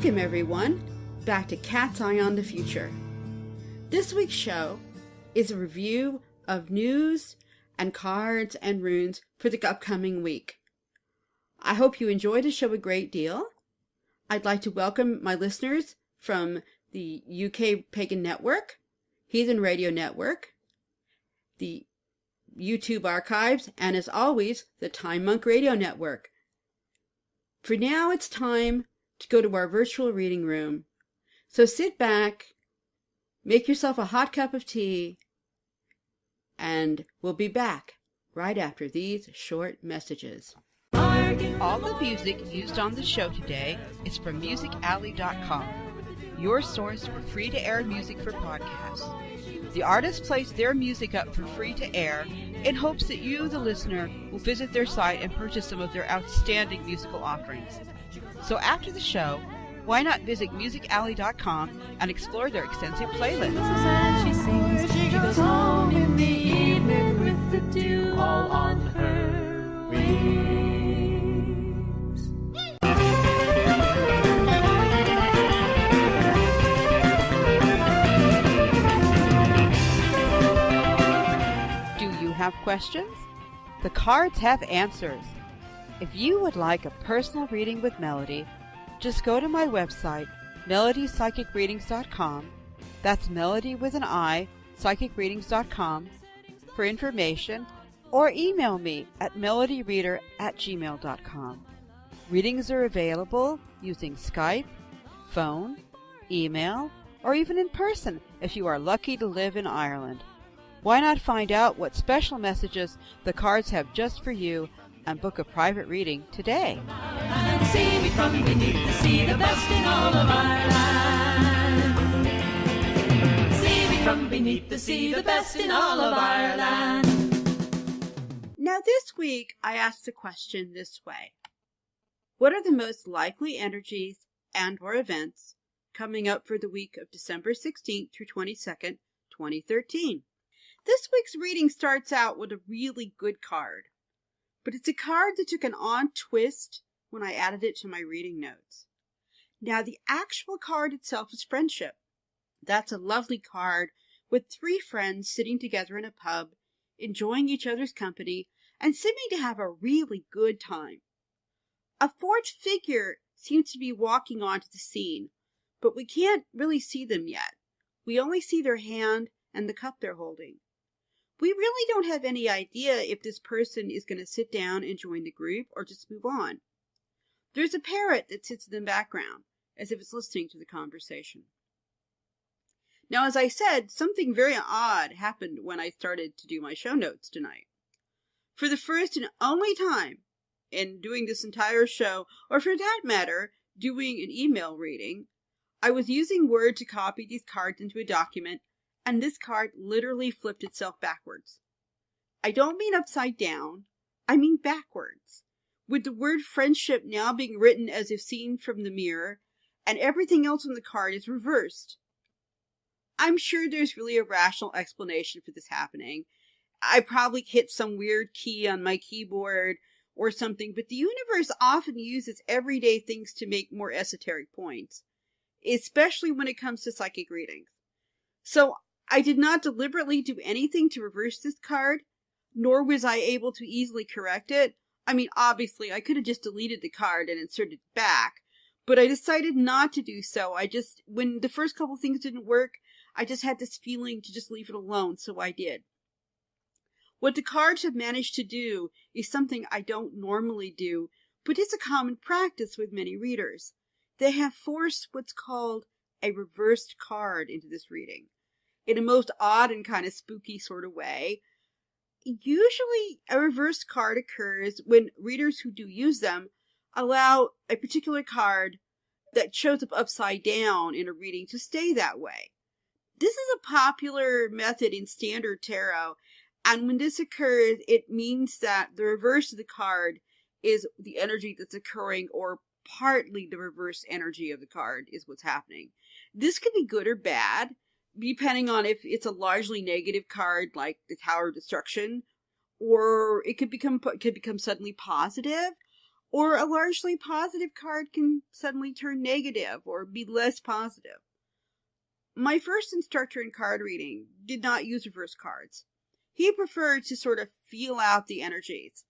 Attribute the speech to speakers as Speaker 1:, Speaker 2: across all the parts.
Speaker 1: Welcome everyone back to Cat's Eye on the Future. This week's show is a review of news and cards and runes for the upcoming week. I hope you enjoyed the show a great deal. I'd like to welcome my listeners from the UK Pagan Network, Heathen Radio Network, the YouTube archives, and as always, the Time Monk Radio Network. For now, it's time to go to our virtual reading room. So sit back, make yourself a hot cup of tea, and we'll be back right after these short messages. All the music used on the show today is from musicalley.com, your source for free-to-air music for podcasts. The artists place their music up for free to air in hopes that you, the listener, will visit their site and purchase some of their outstanding musical offerings. So after the show, why not visit musicalley.com and explore their extensive playlist?
Speaker 2: And she sings, she goes home in the evening with the dew all on her wings.
Speaker 1: Have questions? The cards have answers. If you would like a personal reading with Melody, just go to my website, melodipsychicreadings.com. That's Melody with an I, psychicreadings.com for information, or email me at melodyreader@gmail.com. Readings are available using Skype, phone, email, or even in person if you are lucky to live in Ireland. Why not find out what special messages the cards have just for you and book a private reading today?
Speaker 2: And see me from beneath the sea, the best in all of Ireland. See me from beneath the sea, the best in all of Ireland.
Speaker 1: Now this week I asked the question this way. What are the most likely energies and or events coming up for the week of December 16th through 22nd, 2013? This week's reading starts out with a really good card, but it's a card that took an odd twist when I added it to my reading notes. Now, the actual card itself is friendship. That's a lovely card with three friends sitting together in a pub, enjoying each other's company, and seeming to have a really good time. A fourth figure seems to be walking onto the scene, but we can't really see them yet. We only see their hand and the cup they're holding. We really don't have any idea if this person is going to sit down and join the group or just move on. There's a parrot that sits in the background, as if it's listening to the conversation. Now, as I said, something very odd happened when I started to do my show notes tonight. For the first and only time in doing this entire show, or for that matter, doing an email reading, I was using Word to copy these cards into a document, and this card literally flipped itself backwards. I don't mean upside down, I mean backwards, with the word friendship now being written as if seen from the mirror, and everything else on the card is reversed. I'm sure there's really a rational explanation for this happening. I probably hit some weird key on my keyboard or something, but the universe often uses everyday things to make more esoteric points, especially when it comes to psychic readings. So I did not deliberately do anything to reverse this card, nor was I able to easily correct it. I mean, obviously, I could have just deleted the card and inserted it back, but I decided not to do so. When the first couple things didn't work, I just had this feeling to just leave it alone, so I did. What the cards have managed to do is something I don't normally do, but it's a common practice with many readers. They have forced what's called a reversed card into this reading, in a most odd and kind of spooky sort of way. Usually, a reversed card occurs when readers who do use them allow a particular card that shows up upside down in a reading to stay that way. This is a popular method in standard tarot, and when this occurs, it means that the reverse of the card is the energy that's occurring, or partly the reverse energy of the card is what's happening. This could be good or bad, depending on if it's a largely negative card like the Tower of Destruction, or it could become suddenly positive, Or a largely positive card can suddenly turn negative or be less positive. My first instructor in card reading did not use reverse cards. He preferred to sort of feel out the energies.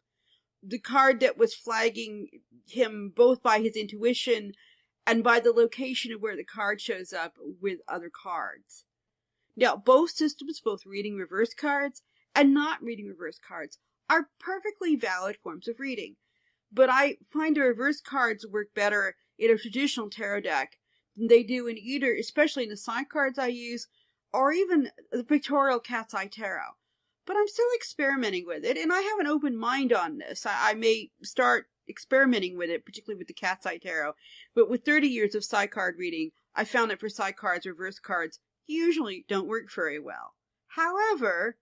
Speaker 1: The card that was flagging him both by his intuition and by the location of where the card shows up with other cards. Now, both systems, both reading reverse cards and not reading reverse cards, are perfectly valid forms of reading. But I find the reverse cards work better in a traditional tarot deck than they do in either, especially in the side cards I use, or even the pictorial Cat's Eye Tarot. But I'm still experimenting with it, and I have an open mind on this. I may start experimenting with it, particularly with the Cat's Eye Tarot. But with 30 years of side card reading, I found that for side cards, reverse cards usually don't work very well. However,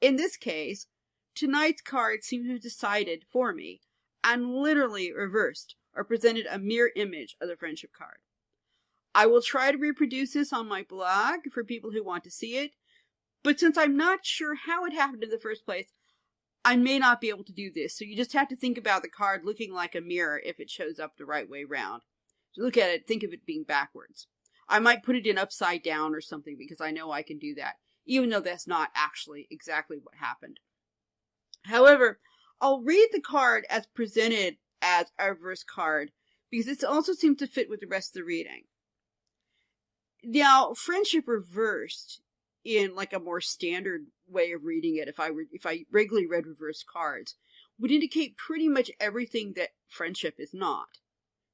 Speaker 1: in this case, tonight's cards seem to have decided for me and literally reversed or presented a mirror image of the friendship card. I will try to reproduce this on my blog for people who want to see it, but since I'm not sure how it happened in the first place, I may not be able to do this. So you just have to think about the card looking like a mirror if it shows up the right way round. So look at it, think of it being backwards. I might put it in upside down or something because I know I can do that, even though that's not actually exactly what happened. However, I'll read the card as presented as a reverse card because it also seems to fit with the rest of the reading. Now, friendship reversed in like a more standard way of reading it, if I regularly read reverse cards, would indicate pretty much everything that friendship is not.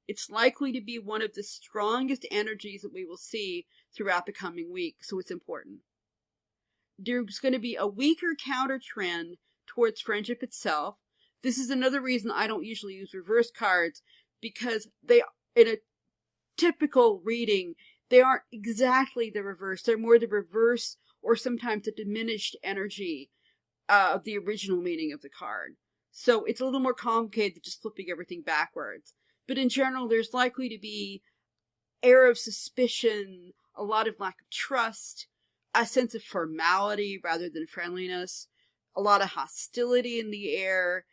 Speaker 1: It's likely to be one of the strongest energies that we will see throughout the coming week, so it's important. There's going to be a weaker counter trend towards friendship itself. This is another reason I don't usually use reverse cards, because they, in a typical reading, they aren't exactly the reverse. They're more the reverse or sometimes the diminished energy of the original meaning of the card. So it's a little more complicated than just flipping everything backwards. But in general, there's likely to be air of suspicion, a lot of lack of trust, a sense of formality rather than friendliness, a lot of hostility in the air.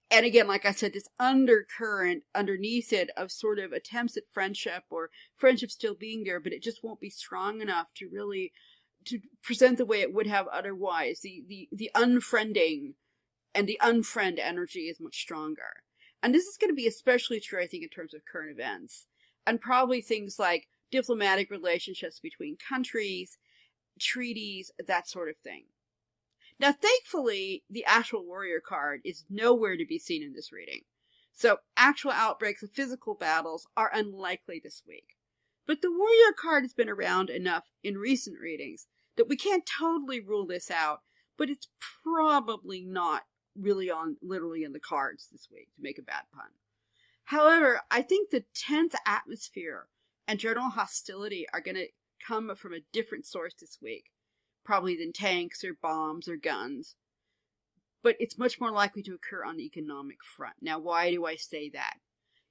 Speaker 1: And again, like I said, this undercurrent underneath it of sort of attempts at friendship or friendship still being there, but it just won't be strong enough to really to present the way it would have otherwise. The unfriending and the unfriend energy is much stronger. And this is going to be especially true, I think, in terms of current events. And probably things like diplomatic relationships between countries, treaties, that sort of thing. Now, thankfully, the actual warrior card is nowhere to be seen in this reading. So actual outbreaks of physical battles are unlikely this week. But the warrior card has been around enough in recent readings that we can't totally rule this out, but it's probably not really literally in the cards this week, to make a bad pun. However, I think the tense atmosphere and general hostility are going to come from a different source this week, probably than tanks or bombs or guns. But it's much more likely to occur on the economic front. Now, why do I say that?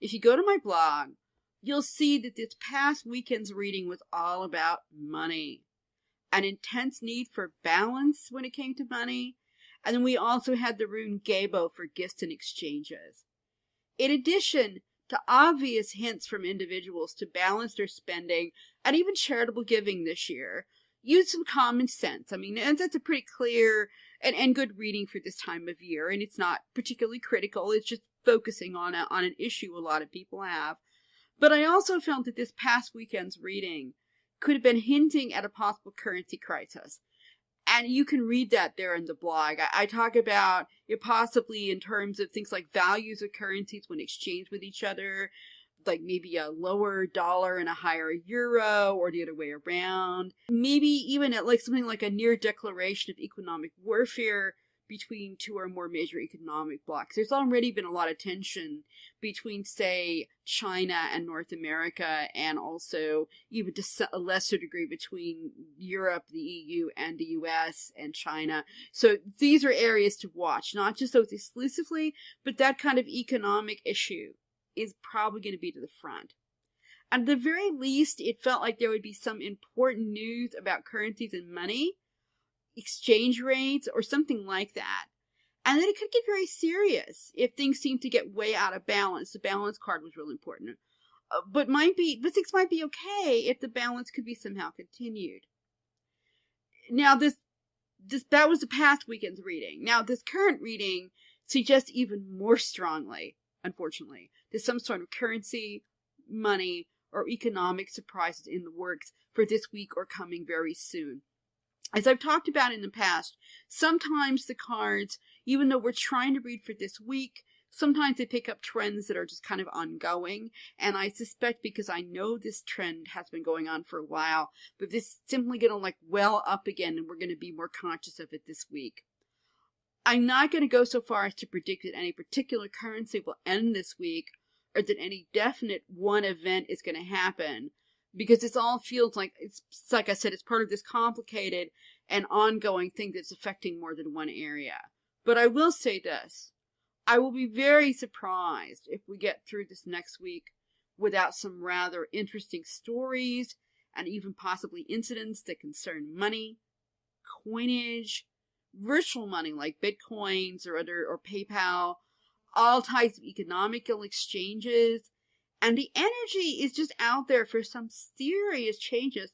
Speaker 1: If you go to my blog, you'll see that this past weekend's reading was all about money. An intense need for balance when it came to money. And then we also had the rune Gabo for gifts and exchanges. In addition to obvious hints from individuals to balance their spending and even charitable giving this year, use some common sense. I mean, and that's a pretty clear and good reading for this time of year. And it's not particularly critical. It's just focusing on an issue a lot of people have. But I also felt that this past weekend's reading could have been hinting at a possible currency crisis. And you can read that there in the blog. I talk about it possibly in terms of things like values of currencies when exchanged with each other, like maybe a lower dollar and a higher euro, or the other way around. Maybe even at like something like a near declaration of economic warfare between two or more major economic blocs. There's already been a lot of tension between, say, China and North America, and also even to a lesser degree between Europe, the EU, and the US and China. So these are areas to watch, not just those exclusively, but that kind of economic issue is probably going to be to the front. At the very least, it felt like there would be some important news about currencies and money, exchange rates, or something like that. and that it could get very serious if things seem to get way out of balance. The balance card was really important. But 6 might be okay if the balance could be somehow continued. Now, that was the past weekend's reading. Now, this current reading suggests even more strongly, unfortunately, that some sort of currency, money, or economic surprises in the works for this week or coming very soon. As I've talked about in the past, sometimes the cards, even though we're trying to read for this week, sometimes they pick up trends that are just kind of ongoing, and I suspect, because I know this trend has been going on for a while, but this is simply going to well up again, and we're going to be more conscious of it this week. I'm not going to go so far as to predict that any particular currency will end this week, or that any definite one event is going to happen, because this all feels like, like I said, it's part of this complicated and ongoing thing that's affecting more than one area. But I will say this. I will be very surprised if we get through this next week without some rather interesting stories and even possibly incidents that concern money, coinage, virtual money like bitcoins or PayPal, all types of economical exchanges, and the energy is just out there for some serious changes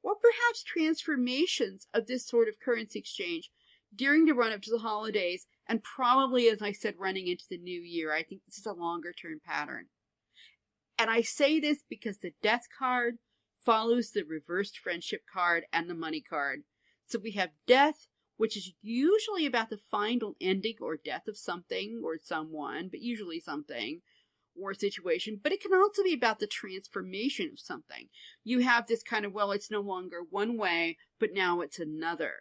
Speaker 1: or perhaps transformations of this sort of currency exchange during the run-up to the holidays, and probably, as I said, running into the new year. I think this is a longer-term pattern. And I say this because the death card follows the reversed friendship card and the money card. So we have death, which is usually about the final ending or death of something or someone, but usually something, or situation. But it can also be about the transformation of something. You have this kind of, well, it's no longer one way, but now it's another.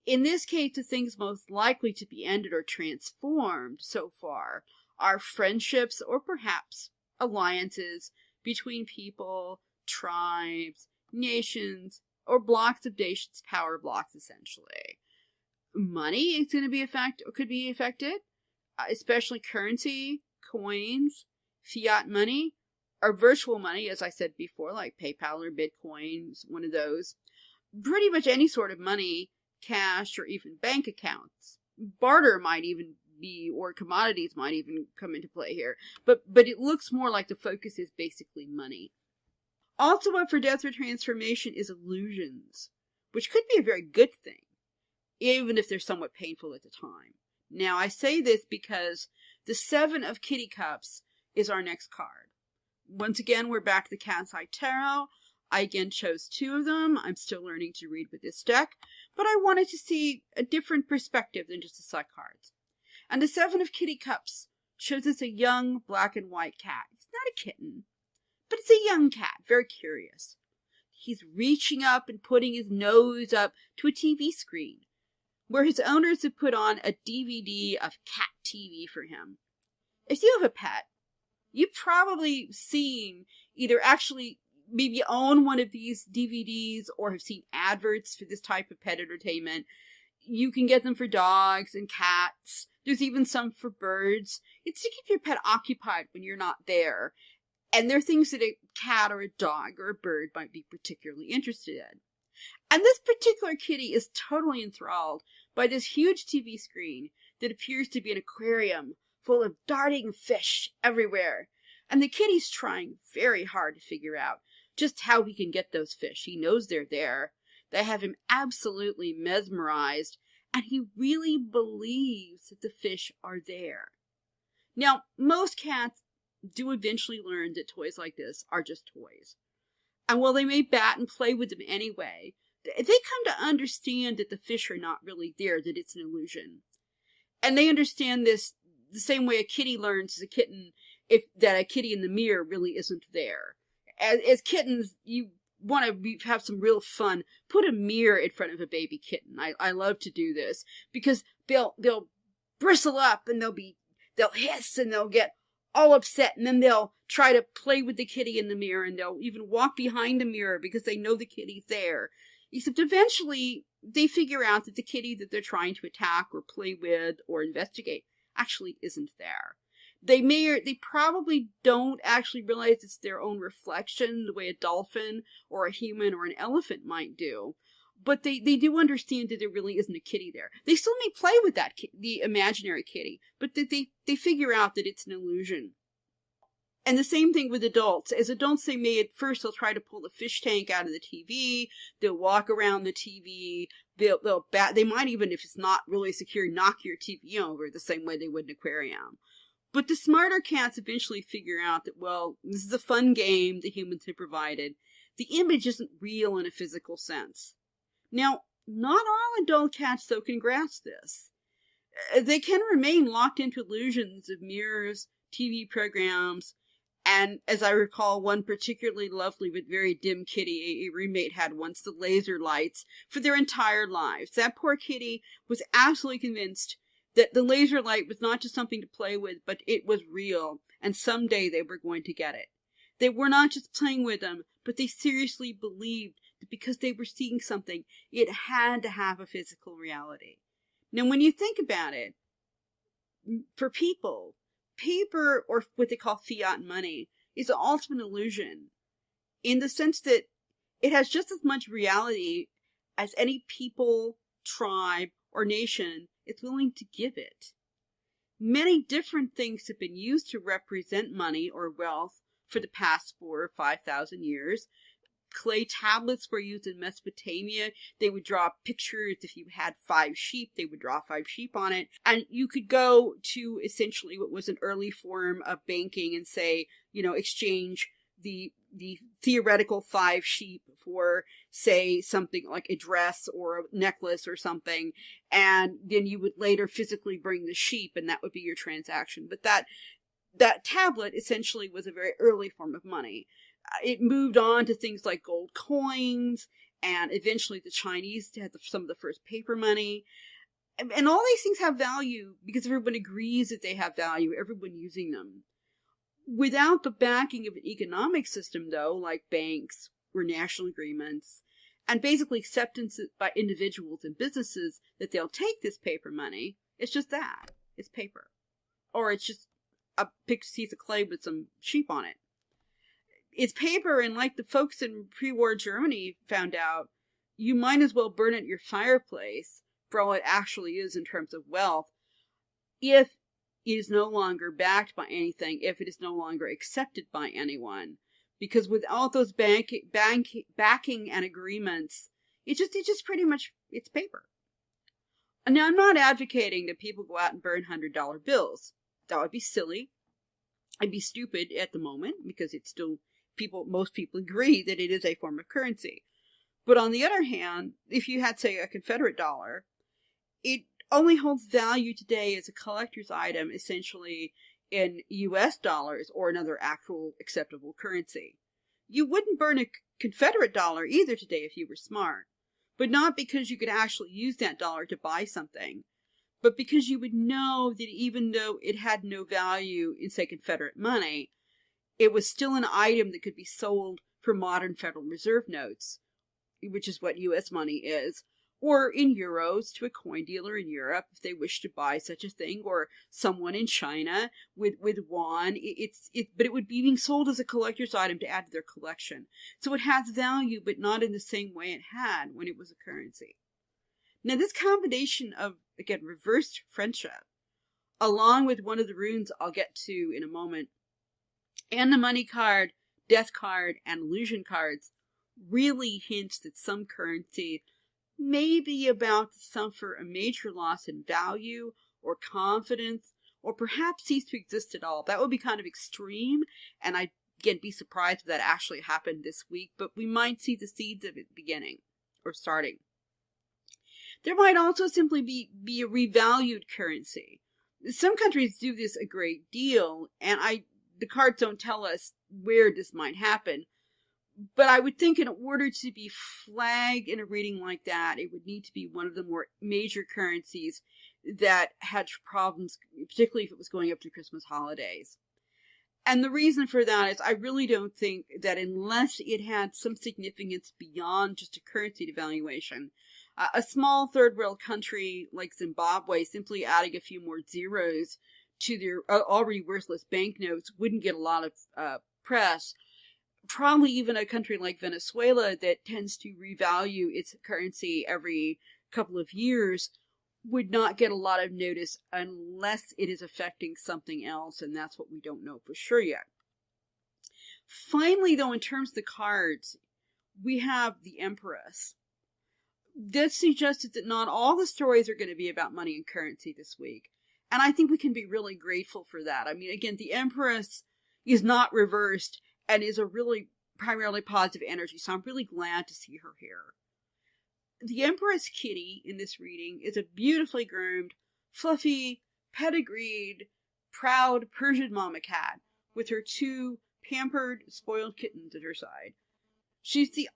Speaker 1: In this case, the things most likely to be ended or transformed so far are friendships or perhaps alliances between people, tribes, nations, or blocks of nations, power blocks, essentially. Money is going to be affected, or could be affected, especially currency, coins, fiat money, or virtual money, as I said before, like PayPal or Bitcoin, one of those. Pretty much any sort of money, cash, or even bank accounts. Barter might even be, or commodities might even come into play here. But it looks more like the focus is basically money. Also up for death or transformation is illusions, which could be a very good thing, even if they're somewhat painful at the time. Now, I say this because the 7 of Kitty Cups is our next card. Once again, we're back to the Cat's Eye Tarot. I again chose 2 of them. I'm still learning to read with this deck, but I wanted to see a different perspective than just the set cards. And the 7 of Kitty Cups shows us a young black and white cat. It's not a kitten, but it's a young cat, very curious. He's reaching up and putting his nose up to a TV screen, where his owners have put on a DVD of cat TV for him. If you have a pet, you've probably seen either actually maybe own one of these DVDs or have seen adverts for this type of pet entertainment. You can get them for dogs and cats. There's even some for birds. It's to keep your pet occupied when you're not there. And they're things that a cat or a dog or a bird might be particularly interested in. And this particular kitty is totally enthralled by this huge TV screen that appears to be an aquarium full of darting fish everywhere. And the kitty's trying very hard to figure out just how he can get those fish. He knows they're there. They have him absolutely mesmerized, and he really believes that the fish are there. Now, most cats do eventually learn that toys like this are just toys. And while they may bat and play with them anyway, they come to understand that the fish are not really there, that it's an illusion. And they understand this the same way a kitty learns as a kitten that a kitty in the mirror really isn't there. As kittens, you want to have some real fun. Put a mirror in front of a baby kitten. I love to do this because they'll bristle up and they'll hiss and they'll get all upset, and then they'll try to play with the kitty in the mirror, and they'll even walk behind the mirror because they know the kitty's there. Except eventually they figure out that the kitty that they're trying to attack or play with or investigate actually isn't there. They probably don't actually realize it's their own reflection the way a dolphin or a human or an elephant might do. but they do understand that there really isn't a kitty there. They still may play with that the imaginary kitty, but they figure out that it's an illusion. And the same thing with adults. As adults, they may at first, they'll try to pull the fish tank out of the TV. They'll walk around the TV. They might even, if it's not really secure, knock your TV over the same way they would an aquarium. But the smarter cats eventually figure out that, well, this is a fun game the humans have provided. The image isn't real in a physical sense. Now, not all adult cats, though, can grasp this. They can remain locked into illusions of mirrors, TV programs, and as I recall, one particularly lovely but very dim kitty a roommate had once, the laser lights, for their entire lives. That poor kitty was absolutely convinced that the laser light was not just something to play with, but it was real, and someday they were going to get it. They were not just playing with them, but they seriously believed that because they were seeing something, it had to have a physical reality. Now, when you think about it, for people, paper, or what they call fiat money, is an ultimate illusion in the sense that it has just as much reality as any people, tribe, or nation is willing to give it. Many different things have been used to represent money or wealth for the past 4,000 or 5,000 years. Clay tablets were used in Mesopotamia. They would draw pictures. If you had 5 sheep, they would draw 5 sheep on it. And you could go to essentially what was an early form of banking and say, exchange the theoretical 5 sheep for, say, something like a dress or a necklace or something. And then you would later physically bring the sheep, and that would be your transaction. But that tablet essentially was a very early form of money. It moved on to things like gold coins, and eventually the Chinese had some of the first paper money. And all these things have value because everyone agrees that they have value, everyone using them. Without the backing of an economic system, though, like banks or national agreements, and basically acceptance by individuals and businesses that they'll take this paper money, it's just that. It's paper. Or it's just a piece of clay with some sheep on it. It's paper, and like the folks in pre-war Germany found out, you might as well burn it at your fireplace for all it actually is in terms of wealth, if it is no longer backed by anything, if it is no longer accepted by anyone. Because without those backing and agreements, it just pretty much, it's paper. Now, I'm not advocating that people go out and burn $100 bills. That would be silly. I'd be stupid at the moment, because it's still, most people agree that it is a form of currency. But on the other hand, if you had, say, a Confederate dollar, it only holds value today as a collector's item, essentially in US dollars or another actual acceptable currency. You wouldn't burn a Confederate dollar either today if you were smart, but not because you could actually use that dollar to buy something, but because you would know that even though it had no value in, say, Confederate money, it was still an item that could be sold for modern Federal Reserve notes, which is what US money is, or in euros to a coin dealer in Europe if they wish to buy such a thing, or someone in China with yuan. But it would be being sold as a collector's item to add to their collection. So it has value, but not in the same way it had when it was a currency. Now, this combination of, again, reversed friendship, along with one of the runes I'll get to in a moment, and the money card, death card, and illusion cards, really hints that some currency may be about to suffer a major loss in value or confidence, or perhaps cease to exist at all. That would be kind of extreme, and I'd, again, be surprised if that actually happened this week, but we might see the seeds of it beginning, or starting. There might also simply be a revalued currency. Some countries do this a great deal, and the cards don't tell us where this might happen. But I would think in order to be flagged in a reading like that, it would need to be one of the more major currencies that had problems, particularly if it was going up to Christmas holidays. And the reason for that is I really don't think that unless it had some significance beyond just a currency devaluation, a small third world country like Zimbabwe simply adding a few more zeros to their already worthless banknotes wouldn't get a lot of press. probably even a country like Venezuela that tends to revalue its currency every couple of years would not get a lot of notice unless it is affecting something else, and that's what we don't know for sure yet. Finally, though, in terms of the cards, we have the Empress. This suggested that not all the stories are going to be about money and currency this week, and I think we can be really grateful for that. I mean, again, the Empress is not reversed and is a really primarily positive energy, so I'm really glad to see her here. The Empress kitty in this reading is a beautifully groomed, fluffy, pedigreed, proud Persian mama cat with her two pampered, spoiled kittens at her side. She's the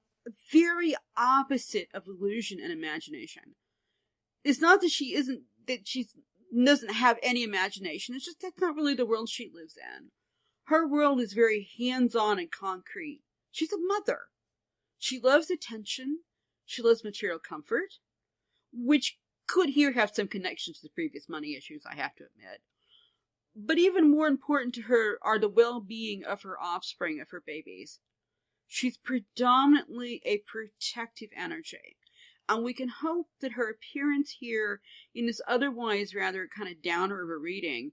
Speaker 1: very opposite of illusion and imagination. It's not that she doesn't have any imagination. It's just that's not really the world she lives in. Her world is very hands-on and concrete. She's a mother. She loves attention. She loves material comfort, which could here have some connection to the previous money issues, I have to admit. But even more important to her are the well-being of her offspring, of her babies. She's predominantly a protective energy, and we can hope that her appearance here in this otherwise rather kind of downer of a reading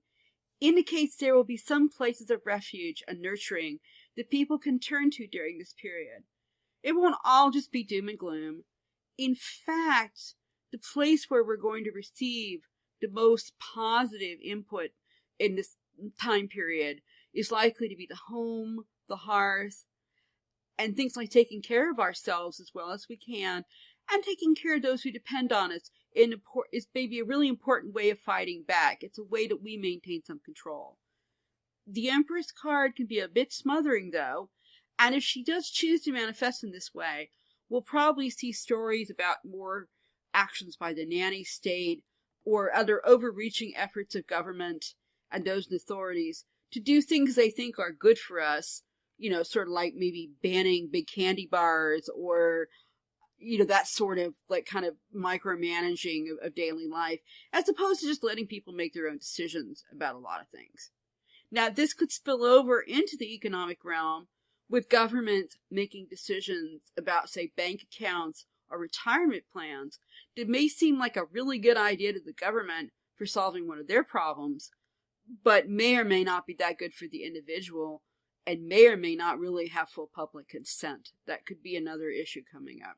Speaker 1: indicates there will be some places of refuge and nurturing that people can turn to during this period. It won't all just be doom and gloom. In fact, the place where we're going to receive the most positive input in this time period is likely to be the home, the hearth, and things like taking care of ourselves as well as we can, and taking care of those who depend on us is maybe a really important way of fighting back. It's a way that we maintain some control. The Empress card can be a bit smothering, though, and if she does choose to manifest in this way, we'll probably see stories about more actions by the nanny state or other overreaching efforts of government and those in authorities to do things they think are good for us, sort of like maybe banning big candy bars or, that sort of like kind of micromanaging of daily life, as opposed to just letting people make their own decisions about a lot of things. Now, this could spill over into the economic realm, with government making decisions about, say, bank accounts or retirement plans that may seem like a really good idea to the government for solving one of their problems, but may or may not be that good for the individual and may or may not really have full public consent. That could be another issue coming up.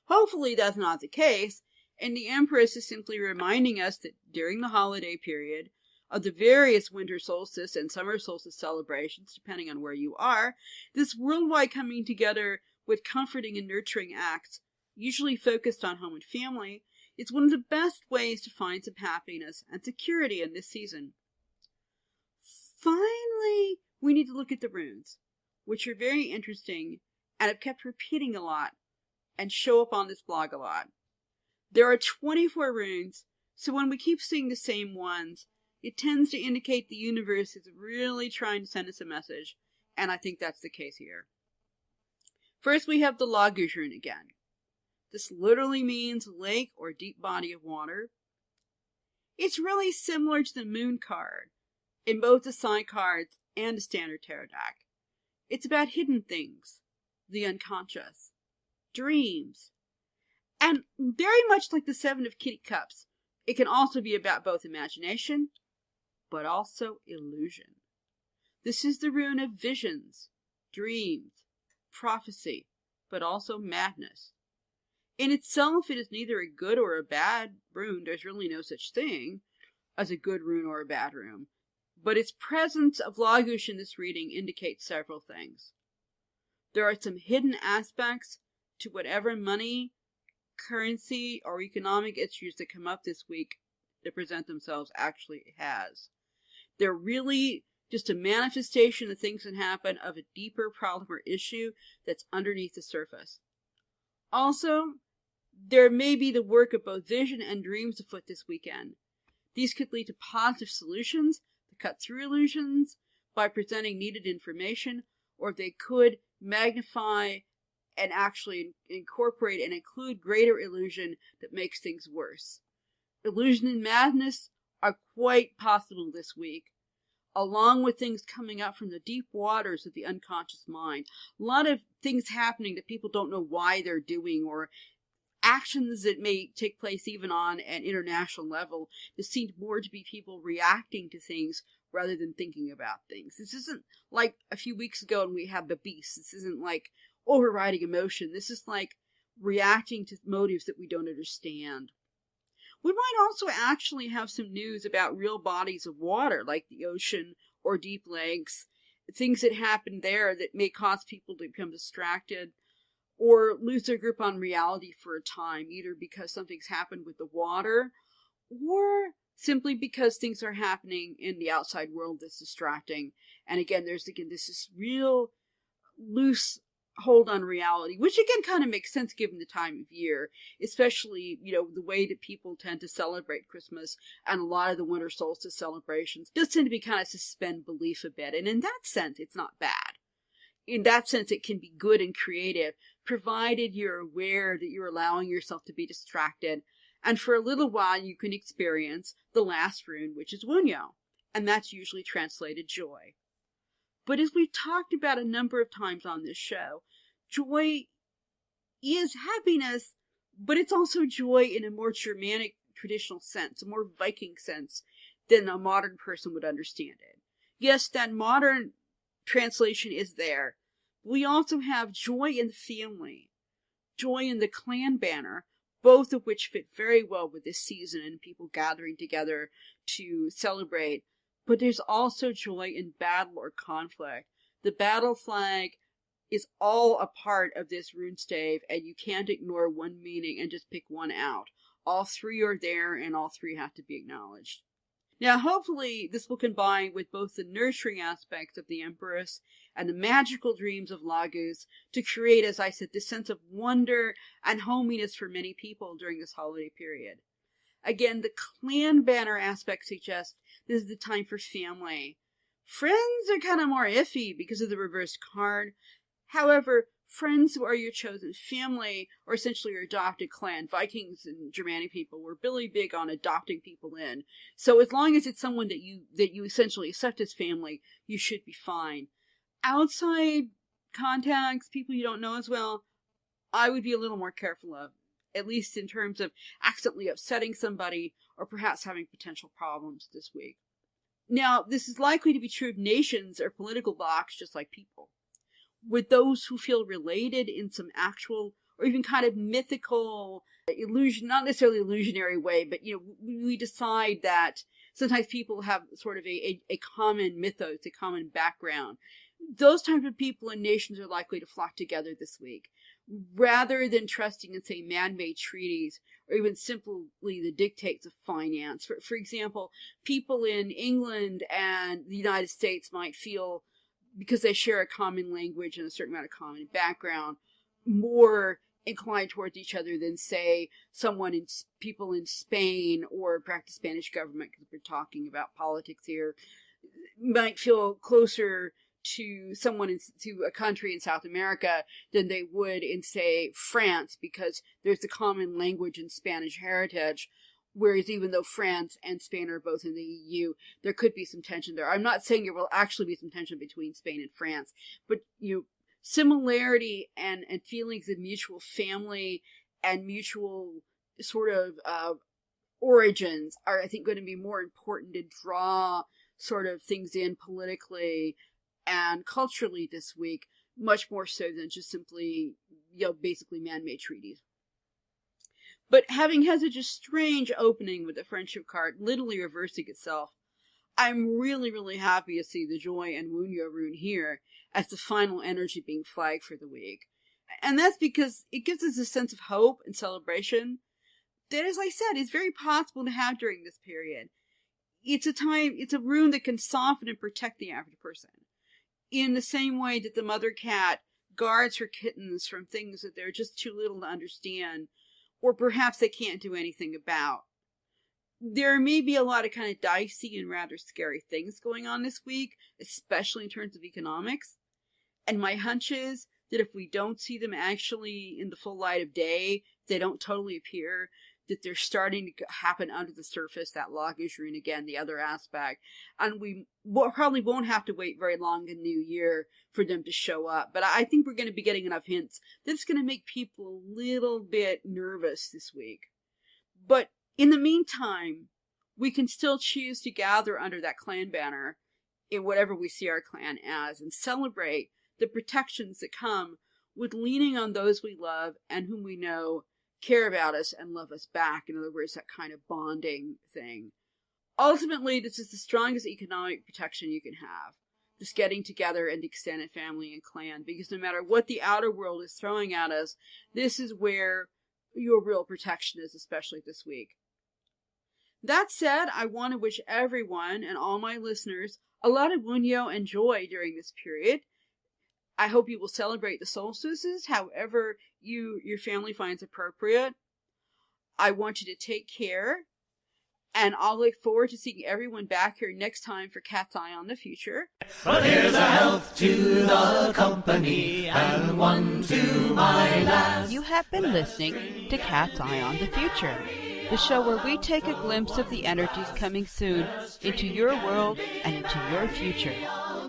Speaker 1: Hopefully that's not the case, and the Empress is simply reminding us that during the holiday period of the various winter solstice and summer solstice celebrations, depending on where you are, this worldwide coming together with comforting and nurturing acts, usually focused on home and family, is one of the best ways to find some happiness and security in this season. Finally, we need to look at the runes, which are very interesting and have kept repeating a lot and show up on this blog a lot. There are 24 runes, so when we keep seeing the same ones, it tends to indicate the universe is really trying to send us a message, and I think that's the case here. First, we have the Laguz rune again. This literally means lake or deep body of water. It's really similar to the Moon card in both the side cards and the standard tarot deck. It's about hidden things, the unconscious, dreams, and very much like the Seven of Kitty Cups, it can also be about both imagination, but also illusion. This is the rune of visions, dreams, prophecy, but also madness. In itself, it is neither a good or a bad rune. There's really no such thing as a good rune or a bad rune. But its presence of Laguz in this reading indicates several things. There are some hidden aspects to whatever money, currency, or economic issues that come up this week that present themselves actually has. They're really just a manifestation of things that happen of a deeper problem or issue that's underneath the surface. Also, there may be the work of both vision and dreams afoot this weekend. These could lead to positive solutions to cut through illusions by presenting needed information, or they could magnify and actually incorporate and include greater illusion that makes things worse. Illusion and madness are quite possible this week, along with things coming up from the deep waters of the unconscious mind. A lot of things happening that people don't know why they're doing, or actions that may take place even on an international level. This seemed more to be people reacting to things rather than thinking about things. This isn't like a few weeks ago when we had the beast. This isn't like overriding emotion. This is like reacting to motives that we don't understand. We might also actually have some news about real bodies of water, like the ocean or deep lakes, things that happen there that may cause people to become distracted or lose their grip on reality for a time, either because something's happened with the water or simply because things are happening in the outside world that's distracting. And again, there's this real loose hold on reality, which again kind of makes sense given the time of year, especially, the way that people tend to celebrate Christmas and a lot of the winter solstice celebrations does tend to be kind of suspend belief a bit. And in that sense, it's not bad. In that sense, it can be good and creative, provided you're aware that you're allowing yourself to be distracted. And for a little while, you can experience the last rune, which is Wunyo. And that's usually translated joy. But as we've talked about a number of times on this show, joy is happiness, but it's also joy in a more Germanic traditional sense, a more Viking sense than a modern person would understand it. Yes, that modern translation is there. We also have joy in the family, joy in the clan banner, both of which fit very well with this season and people gathering together to celebrate. But there's also joy in battle or conflict. The battle flag is all a part of this rune stave, and you can't ignore one meaning and just pick one out. All three are there, and all three have to be acknowledged. Now, hopefully, this will combine with both the nurturing aspects of the Empress and the magical dreams of Lagus to create, as I said, this sense of wonder and hominess for many people during this holiday period. Again, the clan banner aspect suggests this is the time for family. Friends are kind of more iffy because of the reverse card. However, friends who are your chosen family, or essentially your adopted clan, Vikings and Germanic people were really big on adopting people in. So as long as it's someone that you essentially accept as family, you should be fine. Outside contacts, people you don't know as well, I would be a little more careful of, at least in terms of accidentally upsetting somebody or perhaps having potential problems this week. Now, this is likely to be true of nations or political blocs just like people. With those who feel related in some actual or even kind of mythical illusion, not necessarily illusionary way, but we decide that sometimes people have sort of a common mythos, a common background. Those types of people and nations are likely to flock together this week, rather than trusting in, say, man-made treaties or even simply the dictates of finance. For example, people in England and the United States might feel, because they share a common language and a certain amount of common background, more inclined towards each other than, say, people in Spain or perhaps the Spanish government, because we're talking about politics here, might feel closer to to a country in South America than they would in, say, France, because there's a common language and Spanish heritage. Whereas even though France and Spain are both in the EU, there could be some tension there. I'm not saying there will actually be some tension between Spain and France, but similarity and feelings of mutual family and mutual sort of origins are, I think, going to be more important to draw sort of things in politically and culturally this week, much more so than just simply, basically man-made treaties. But having had such a strange opening with the friendship card literally reversing itself, I'm really, really happy to see the Joy and Wunyo rune here as the final energy being flagged for the week. And that's because it gives us a sense of hope and celebration that, as I said, is very possible to have during this period. It's a rune that can soften and protect the average person, in the same way that the mother cat guards her kittens from things that they're just too little to understand, or perhaps they can't do anything about. There may be a lot of kind of dicey and rather scary things going on this week, especially in terms of economics. And my hunch is that if we don't see them actually in the full light of day, they don't totally appear, that they're starting to happen under the surface, that loggerine again, the other aspect. And we probably won't have to wait very long in the new year for them to show up. But I think we're going to be getting enough hints that it's going to make people a little bit nervous this week. But in the meantime, we can still choose to gather under that clan banner in whatever we see our clan as and celebrate the protections that come with leaning on those we love and whom we know care about us and love us back. In other words, that kind of bonding thing. Ultimately, this is the strongest economic protection you can have. This getting together in the extended family and clan, because no matter what the outer world is throwing at us, this is where your real protection is, especially this week. That said, I want to wish everyone and all my listeners a lot of Wunyo and joy during this period. I hope you will celebrate the solstices however your family finds appropriate. I want you to take care, and I'll look forward to seeing everyone back here next time for Cat's Eye on the Future.
Speaker 2: But here's a health to the company and one to my lass.
Speaker 3: You have been listening to Cat's Eye on the Future, the show where we take a glimpse of the energies coming soon into your world and into your future.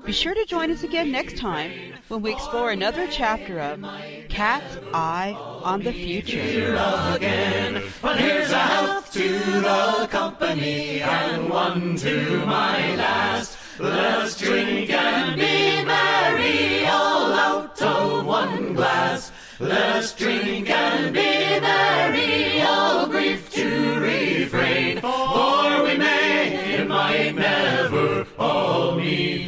Speaker 3: Be sure to join us again next time when we explore another chapter of Cat's Eye on the Future.
Speaker 2: Again, but here's a health to the company and one to my last. Let's drink and be merry, all out of one glass. Let's drink and be merry, all grief to refrain. For we may, it might never all meet.